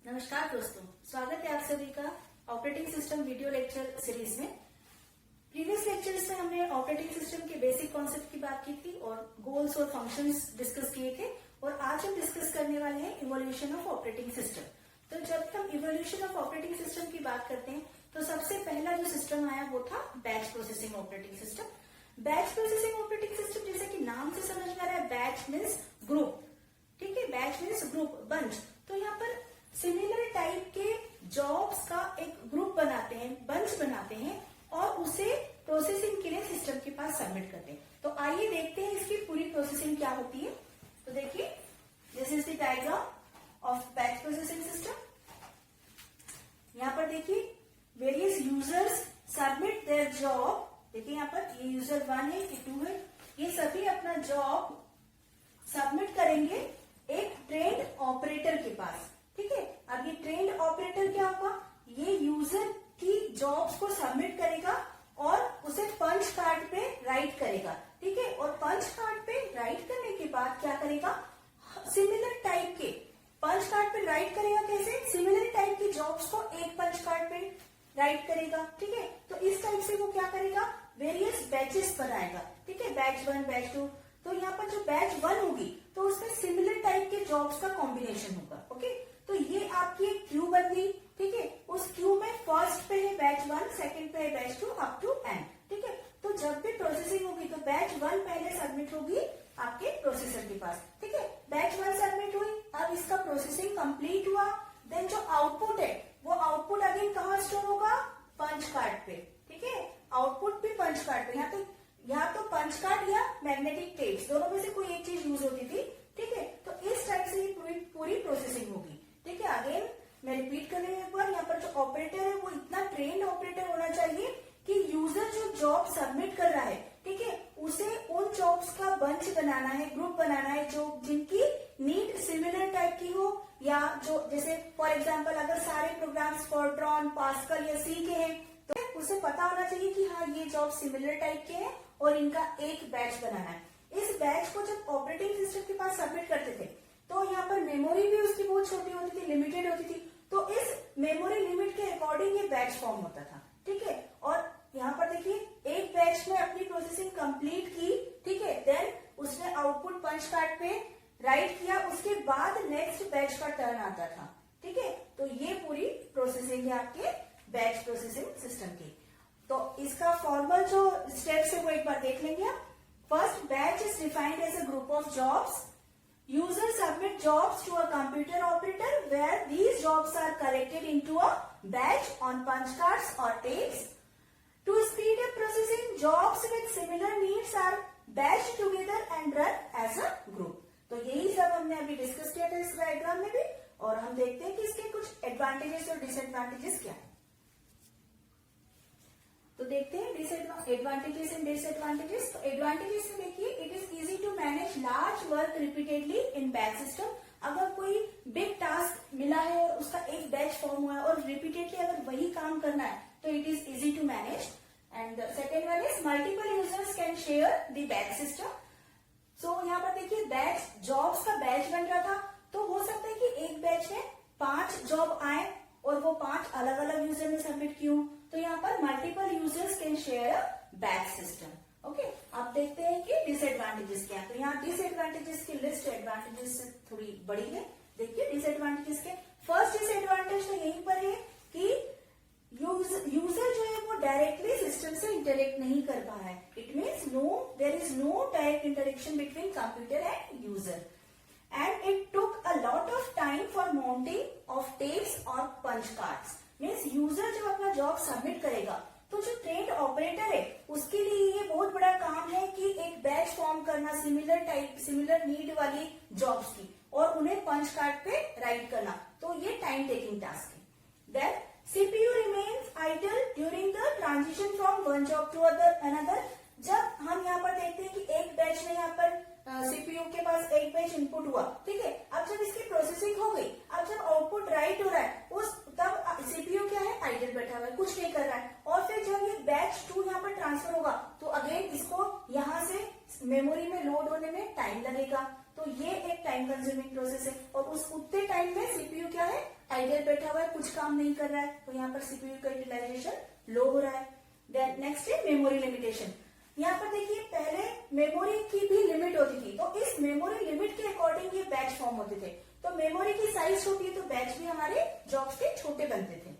नमस्कार दोस्तों, स्वागत है आप सभी का operating system video lecture series में। प्रीवियस लेक्चर्स में हमने ऑपरेटिंग सिस्टम के बेसिक कॉन्सेप्ट की बात की थी और गोल्स और फंक्शंस डिस्कस किए थे। और आज हम डिस्कस करने वाले हैं इवोल्यूशन ऑफ ऑपरेटिंग सिस्टम। तो जब हम इवोल्यूशन ऑफ ऑपरेटिंग सिस्टम की बात करते हैं तो सबसे पहला जो सिस्टम आया वो था batch processing operating system. Batch processing operating system जैसे कि नाम से समझ में आ रहा है, बैच मीन्स ग्रुप। ठीक है, बैच मीन्स ग्रुप, बंच। तो यहाँ पर सिमिलर टाइप के जॉब्स का एक ग्रुप बनाते हैं, बंच बनाते हैं और उसे प्रोसेसिंग के लिए सिस्टम के पास सबमिट करते हैं। तो आइए देखते हैं इसकी पूरी प्रोसेसिंग क्या होती है। तो देखिए, this is the diagram of batch processing system. यहाँ पर देखिए, various users submit their job. देखिए यहाँ पर ये यूजर 1 है, ये 2 है, ये सभी अपना जॉब सबमिट करेंगे एक ट्रेंड ऑपरेटर के पास। ठीक है, अब ये ट्रेंड ऑपरेटर क्या होगा, ये यूजर की जॉब्स को सबमिट करेगा और उसे पंच कार्ड पे राइट करेगा। ठीक है, और पंच कार्ड पे राइट करने के बाद क्या करेगा, सिमिलर टाइप के पंच कार्ड पे राइट करेगा। कैसे? सिमिलर टाइप की जॉब्स को एक पंच कार्ड पे राइट करेगा। ठीक है, तो इस टाइप से वो क्या करेगा, वेरियस बैचेस बनाएगा। ठीक है, बैच 1, बैच 2। तो यहाँ पर जो बैच 1 होगी तो उसमें सिमिलर टाइप के जॉब्स का कॉम्बिनेशन होगा। ओके, तो ये आपकी एक क्यू बन गई। ठीक है, उस क्यू में फर्स्ट पे है बैच 1, सेकंड पे है बैच 2 अप टू एन। ठीक है, तो जब भी प्रोसेसिंग होगी तो बैच 1 पहले सबमिट होगी आपके प्रोसेसर के पास। ठीक है, बैच 1 सबमिट हुई, अब इसका प्रोसेसिंग कंप्लीट हुआ। देन जो आउटपुट है वो आउटपुट अगेन कहाँ स्टोर होगा, पंच कार्ड पे। ठीक है, आउटपुट भी पंच कार्ड पे। यहाँ तो पंच कार्ड या मैग्नेटिक टेप्स दोनों में से कोई एक चीज यूज होती थी। ठीक है, तो इस टाइप से पूरी प्रोसेसिंग होगी। ठीक है, अगेन मैं रिपीट कर रही हूँ एक बार, यहाँ पर जो ऑपरेटर है वो इतना ट्रेंड ऑपरेटर होना चाहिए कि यूजर जो जॉब सबमिट कर रहा है, ठीक है, उसे उन जॉब्स का बंच बनाना है, ग्रुप बनाना है जो जिनकी नीड सिमिलर टाइप की हो, या जो जैसे फॉर एग्जाम्पल अगर सारे प्रोग्राम्स फॉरट्रॉन, पास्कल या सी के हैं तो उसे पता होना चाहिए कि हाँ ये जॉब सिमिलर टाइप के हैं और इनका एक बैच बनाना है। इस बैच को जब ऑपरेटिंग सिस्टम के पास सबमिट करते थे तो यहाँ पर मेमोरी भी उसकी बहुत छोटी होती थी, लिमिटेड होती थी। तो इस मेमोरी लिमिट के अकॉर्डिंग ये बैच फॉर्म होता था। ठीक है, और यहाँ पर देखिए, एक बैच में अपनी प्रोसेसिंग कंप्लीट की। ठीक है, देन उसने आउटपुट पंच कार्ड पे राइट किया, उसके बाद नेक्स्ट बैच का टर्न आता था। ठीक है, तो ये पूरी प्रोसेसिंग है आपके बैच प्रोसेसिंग सिस्टम की। तो इसका फॉर्मल जो स्टेप्स है वो एक बार देख लेंगे आप। First, batch is defined as a group of jobs. Users submit jobs to a computer operator where these jobs are collected into a batch on punch cards or tapes. To speed up processing, jobs with similar needs are batched together and run as a group. तो यही सब हमने अभी discuss किया था इस diagram में भी, और हम देखते हैं कि इसके कुछ एडवांटेजेस और डिसएडवांटेजेस क्या है। तो देखते हैं एडवांटेजेस एंड डिसएडवांटेजेस। तो एडवांटेजेस में देखिए, it is easy to manage large work repeatedly in batch system. अगर कोई बिग टास्क मिला है और उसका एक बैच फॉर्म हुआ है और रिपीटेडली अगर वही काम करना है तो it is easy to manage. And second one is multiple users can share the batch system. So यहाँ पर देखिए, बैच जॉब्स का बैच बन रहा था तो हो सकता है कि एक बैच में 5 जॉब आए और वो 5 अलग अलग यूजर ने सबमिट की हो। तो यहाँ पर multiple users can share a batch system. Okay, अब देखते हैं कि डिसएडवांटेजेस क्या है। तो यहाँ डिसएडवांटेजेस की लिस्ट एडवांटेजेस से थोड़ी बड़ी है। देखिए डिसएडवांटेजेस के, फर्स्ट डिसएडवांटेज तो यहीं पर है कि यूजर जो है वो डायरेक्टली सिस्टम से इंटरेक्ट नहीं कर पा है। It means there is no direct interaction between computer and user, and it took a lot of time for mounting of tapes or punch cards. Means user जब अपना जॉब सबमिट करेगा तो जो ट्रेंड ऑपरेटर है उसके लिए ये बहुत बड़ा काम है कि एक बैच फॉर्म करना सिमिलर नीड वाली जॉब्स की और उन्हें पंच कार्ड पे राइट करना। तो ये टाइम टेकिंग टास्क है। Then CPU remains idle during the transition from one job to another. जब हम यहाँ पर देखते हैं कि एक बैच में यहाँ पर सीपीयू के पास एक बैच इनपुट हुआ, ठीक है, अब जब इसकी प्रोसेसिंग हो गई, अब जब आउटपुट राइट हो रहा है तब सीपीयू क्या है, आइडल बैठा हुआ है, कुछ नहीं कर रहा है। और फिर जब ये बैच 2 यहाँ पर ट्रांसफर होगा तो अगेन इसको यहाँ से मेमोरी में लोड होने में टाइम लगेगा। तो ये एक टाइम कंज्यूमिंग प्रोसेस है और उस उतने टाइम में सीपीयू क्या है, आइडियल बैठा हुआ है, कुछ काम नहीं कर रहा है, तो यहाँ पर सीपीयू का यूटिलाइजेशन लो हो रहा है। देन नेक्स्ट है मेमोरी लिमिटेशन। यहाँ पर देखिए पहले मेमोरी की भी लिमिट होती थी, तो इस मेमोरी लिमिट के अकॉर्डिंग ये बैच फॉर्म होते थे। तो मेमोरी की साइज छोटी है तो बैच भी हमारे जॉब्स के छोटे बनते थे।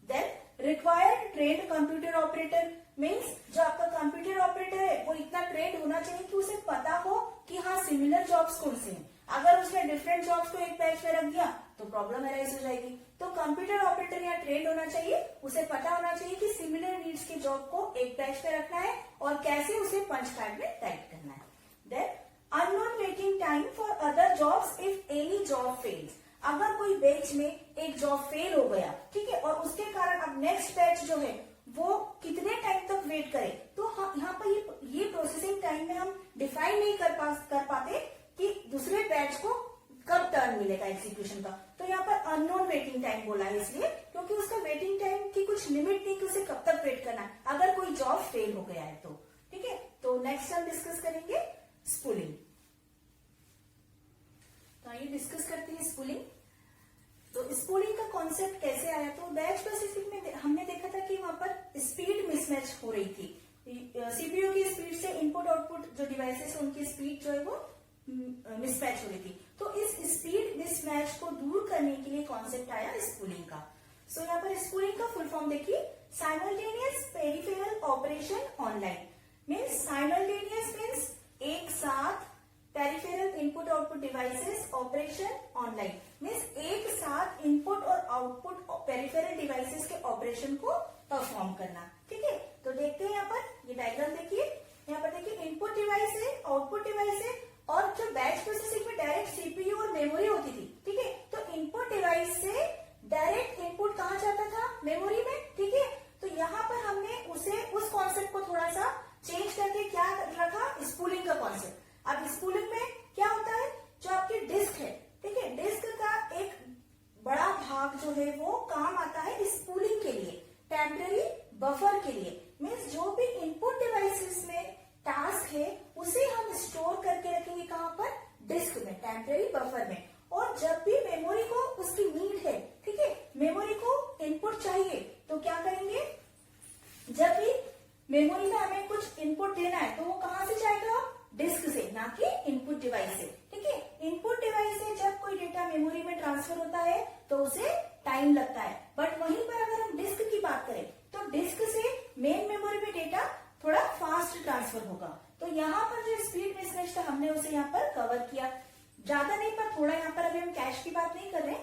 Then required trained computer operator means जो आपका कंप्यूटर ऑपरेटर है वो इतना ट्रेंड होना चाहिए कि उसे पता हो कि हाँ सिमिलर जॉब्स कौन से हैं। अगर उसने डिफरेंट जॉब्स को एक बैच में रख दिया तो प्रॉब्लम अराइज हो जाएगी। तो कंप्यूटर ऑपरेटर यहाँ ट्रेंड होना चाहिए, उसे पता होना चाहिए कि सिमिलर नीड्स के जॉब को एक बैच में रखना है और कैसे उसे पंच कार्ड में टाइप करना है। Then unknown waiting time for other jobs if any job fails. अगर कोई बैच में एक जॉब फेल हो गया, ठीक है, और उसके कारण अब नेक्स्ट बैच जो है वो कितने टाइम तक वेट करे, तो यहाँ पर ये प्रोसेसिंग टाइम में हम डिफाइन नहीं कर पाते कि दूसरे बैच को कब टर्न मिलेगा एग्जीक्यूशन का। तो यहाँ पर अननोन वेटिंग टाइम बोला है इसलिए क्योंकि उसका वेटिंग टाइम की कुछ लिमिट नहीं कि उसे कब तक वेट करना है अगर कोई जॉब फेल हो गया है तो। ठीक है, तो नेक्स्ट हम डिस्कस करेंगे स्पूलिंग। तो आइए डिस्कस करते हैं स्पूलिंग। तो स्पूलिंग का कॉन्सेप्ट कैसे आया, तो बैच प्रोसेसिंग में हमने देखा था कि वहां पर स्पीड मिसमैच हो रही थी। सीपीयू की स्पीड से इनपुट आउटपुट जो डिवाइसेस उनकी स्पीड जो है वो मिसमैच हो रही थी। तो इस स्पीड मिसमैच को दूर करने के लिए कॉन्सेप्ट आया स्पूलिंग का। सो यहाँ पर स्पूलिंग का फुल फॉर्म देखिए, simultaneous peripheral operation online. Means simultaneous means एक साथ, peripheral input output devices operation online means एक साथ इनपुट और आउटपुट पेरिफेरल डिवाइसेस के ऑपरेशन को परफॉर्म करना। ठीक है, तो देखते हैं यहाँ पर ये डायग्राम देखिए। यहाँ पर देखिए इनपुट डिवाइस है, आउटपुट डिवाइस है, और जो बैच प्रोसेसिंग में डायरेक्ट सीपीयू और मेमोरी होती थी। ठीक है, तो इनपुट डिवाइस से डायरेक्ट इनपुट कहाँ जाता था, मेमोरी में। ठीक है, तो यहाँ पर हमने उस कॉन्सेप्ट को थोड़ा सा चेंज करके क्या रखा, स्पूलिंग का कॉन्सेप्ट। अब स्पूलिंग में क्या होता है, जो आपकी डिस्क है, ठीक है, डिस्क का एक बड़ा भाग जो है वो काम आता है स्पूलिंग के लिए, टेम्पररी बफर के लिए। मीन्स जो भी इनपुट डिवाइसेस में टास्क है उसे हम स्टोर करके रखेंगे कहाँ पर, डिस्क में, टेम्पररी बफर में। और जब भी मेमोरी को उसकी नीड है, ठीक है, मेमोरी को इनपुट चाहिए तो क्या करेंगे, जब भी मेमोरी में हमें कुछ इनपुट देना है तो वो कहाँ से जाएगा, डिस्क से, ना कि इनपुट डिवाइस से। ठीक है, इनपुट डिवाइस से जब कोई डेटा मेमोरी में ट्रांसफर होता है तो उसे टाइम लगता है, बट वहीं पर अगर हम डिस्क की बात करें तो डिस्क से मेन मेमोरी में डेटा थोड़ा फास्ट ट्रांसफर होगा। तो यहाँ पर जो स्पीड मिसमैच था हमने उसे यहाँ पर कवर किया, ज्यादा नहीं पर थोड़ा। यहाँ पर अभी हम कैश की बात नहीं कर रहे,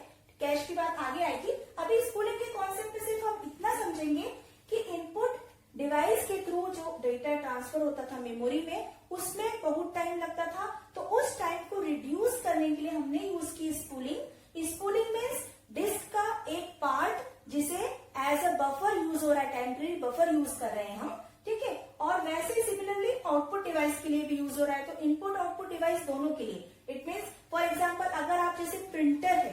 कैश की बात आगे आएगी। अभी स्पूलिंग के कॉन्सेप्ट में सिर्फ हम इतना समझेंगे कि इनपुट डिवाइस के थ्रू जो डेटा ट्रांसफर होता था मेमोरी में उसमें बहुत टाइम लगता था, तो उस टाइम को रिड्यूस करने के लिए हमने यूज की स्पूलिंग। स्पूलिंग मीन्स डिस्क का एक पार्ट जिसे एज अ बफर यूज हो रहा है, टेम्पररी बफर यूज कर रहे हैं हम। ठीक है, और वैसे ही सिमिलरली आउटपुट डिवाइस के लिए भी यूज हो रहा है, तो इनपुट आउटपुट डिवाइस दोनों के लिए। इट मीन्स फॉर एग्जाम्पल अगर आप जैसे प्रिंटर है,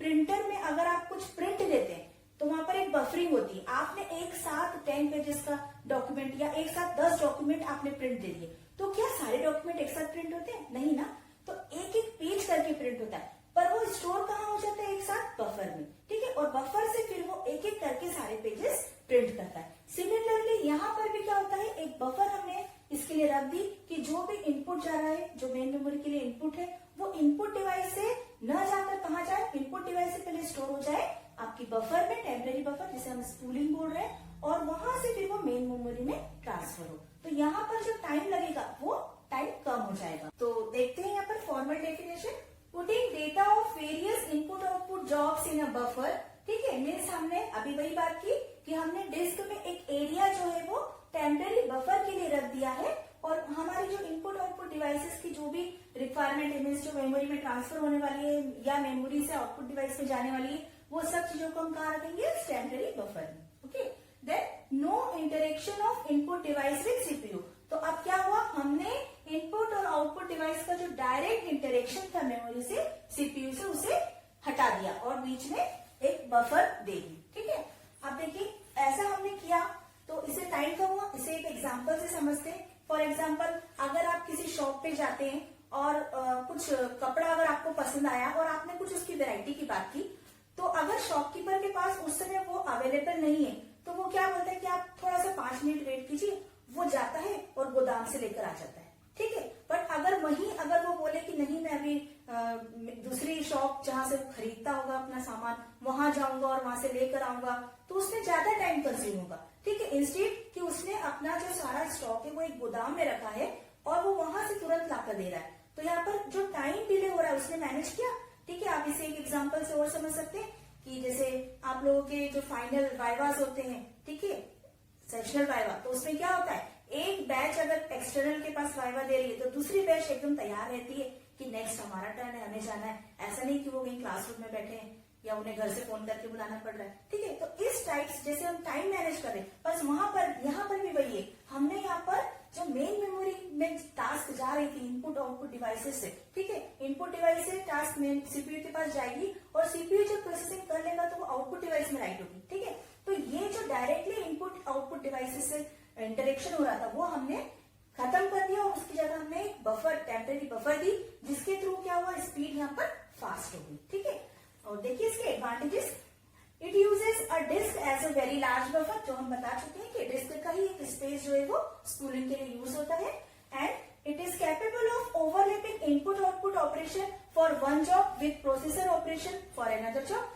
प्रिंटर में अगर आप कुछ प्रिंट देते हैं तो वहां पर एक बफरिंग होती है। आपने एक साथ 10 पेजेस का डॉक्यूमेंट या एक साथ 10 डॉक्यूमेंट आपने प्रिंट दे दिए, तो क्या सारे डॉक्यूमेंट एक साथ प्रिंट होते हैं, नहीं ना। तो एक एक पेज करके प्रिंट होता है, पर वो स्टोर कहाँ हो जाता है, एक साथ बफर में। ठीक है, और बफर से फिर वो एक एक करके सारे पेजेस प्रिंट करता है। सिमिलरली यहाँ पर भी क्या होता है, एक बफर हमने इसके लिए रख दी कि जो भी इनपुट जा रहा है, जो मेन मेमोरी के लिए इनपुट है, वो इनपुट डिवाइस से न जाकर कहाँ जाए, इनपुट डिवाइस से पहले स्टोर हो जाए आपकी बफर में, टेम्पररी बफर जिसे हम स्पूलिंग बोल रहे हैं, और वहां से फिर वो मेन मेमोरी में ट्रांसफर हो। तो यहाँ पर जो टाइम लगेगा वो टाइम कम हो जाएगा। तो देखते हैं यहाँ पर formal definition, putting data of various input output jobs in a buffer. ठीक है, मीन्स हमने अभी वही बात की कि हमने डिस्क में एक एरिया जो है वो टेम्पररी बफर के लिए रख दिया है, और हमारी जो इनपुट आउटपुट डिवाइसेस की जो भी रिक्वायरमेंट है, मीन्स जो मेमोरी में ट्रांसफर होने वाली है या मेमोरी से आउटपुट डिवाइस में जाने वाली है, वो सब चीजों को हम कहाँ रखेंगे, टेम्पररी बफर में। Okay, then no interaction of input device with CPU. तो अब क्या हुआ, हमने इनपुट और आउटपुट डिवाइस का जो डायरेक्ट इंटरेक्शन था मेमोरी से सीपीयू से, उसे हटा दिया और बीच में एक बफर दे दी। ठीक है, अब देखिए ऐसा हमने किया तो इसे टाइम कम हुआ। इसे एक एग्जांपल से समझते हैं। फॉर एग्जांपल अगर आप किसी शॉप पे जाते हैं और कुछ कपड़ा अगर आपको पसंद आया और आपने कुछ उसकी वैरायटी की बात की, तो अगर शॉपकीपर के पास उस समय वो अवेलेबल नहीं है तो वो क्या बोलता है कि आप थोड़ा सा 5 मिनट वेट कीजिए, वो जाता है और गोदाम से लेकर आ जाता है, ठीक है। बट अगर वो बोले कि नहीं मैं अभी दूसरी शॉप जहां से खरीदता होगा अपना सामान वहां जाऊंगा और वहां से लेकर आऊंगा, तो उसमें ज्यादा टाइम कंज्यूम होगा, ठीक है। इंस्टेड कि उसने अपना जो सारा स्टॉक है वो एक गोदाम में रखा है और वो वहां से तुरंत लाकर दे रहा है, तो यहाँ पर जो टाइम डिले हो रहा है उसने मैनेज किया, ठीक है। आप इसे एक एग्जांपल से और समझ सकते हैं कि जैसे आप लोगों के जो फाइनल वाइवास होते हैं, ठीक है, सेशनल वाइवा, तो उसमें क्या होता है, एक बैच अगर एक्सटर्नल के पास वाइवा दे रही है तो दूसरी बैच एकदम तैयार रहती है कि नेक्स्ट हमारा टर्न है, हमें जाना है। ऐसा नहीं कि वो कहीं क्लासरूम में बैठे हैं या उन्हें घर से फोन करके बुलाना पड़ रहा है, ठीक है। तो इस टाइप्स जैसे हम टाइम मैनेज कर रहे हैं, बस यहाँ पर भी वही है, हमने यहाँ पर जो मेन मेमोरी में टास्क जा रही थी इनपुट आउटपुट डिवाइसेस से, ठीक है, इनपुट डिवाइस से टास्क में सीपीयू के पास जाएगी और सीपीयू जब प्रोसेसिंग कर लेगा तो वो आउटपुट डिवाइस में राइट होगी, ठीक है। तो ये जो डायरेक्टली इनपुट आउटपुट डिवाइसेस से इंटरेक्शन हो रहा था वो हमने खत्म कर दिया और उसकी जगह हमने एक बफर, टेम्परेरी बफर दी, जिसके थ्रू क्या हुआ, स्पीड यहाँ पर फास्ट हो गई, ठीक है। और देखिए इसके advantages, it uses a disk as a very large buffer, जो हम बता चुके हैं कि डिस्क का ही एक स्पेस जो है वो स्पूलिंग के लिए यूज होता है, and it is capable of overlapping input output operation for one job with processor operation for another job,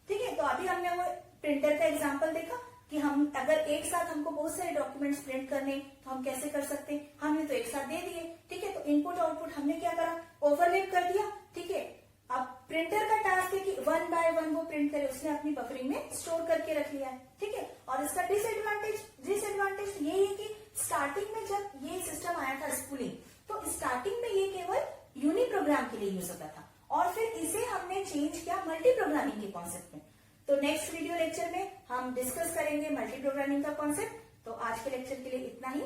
ठीक है। तो अभी हमने वो प्रिंटर का एग्जाम्पल देखा कि हम अगर एक साथ हमको बहुत सारे डॉक्यूमेंट्स प्रिंट करने तो हम कैसे कर सकते हैं, हमने तो एक साथ दे दिए, ठीक है। तो इनपुट आउटपुट हमने क्या करा, ओवरलैप कर दिया, ठीक है। अब प्रिंटर का टास्क है कि 1 बाय 1 वो प्रिंट करे, उसने अपनी बफरिंग में स्टोर करके रख लिया है, ठीक है। और इसका डिसएडवांटेज ये है कि स्टार्टिंग में जब ये सिस्टम आया था स्पूलिंग, तो स्टार्टिंग में ये केवल यूनि प्रोग्राम के लिए यूज होता था और फिर इसे हमने चेंज किया मल्टी प्रोग्रामिंग के कॉन्सेप्ट में। तो नेक्स्ट वीडियो लेक्चर में हम डिस्कस करेंगे मल्टी प्रोग्रामिंग का कॉन्सेप्ट। तो आज के लेक्चर के लिए इतना ही।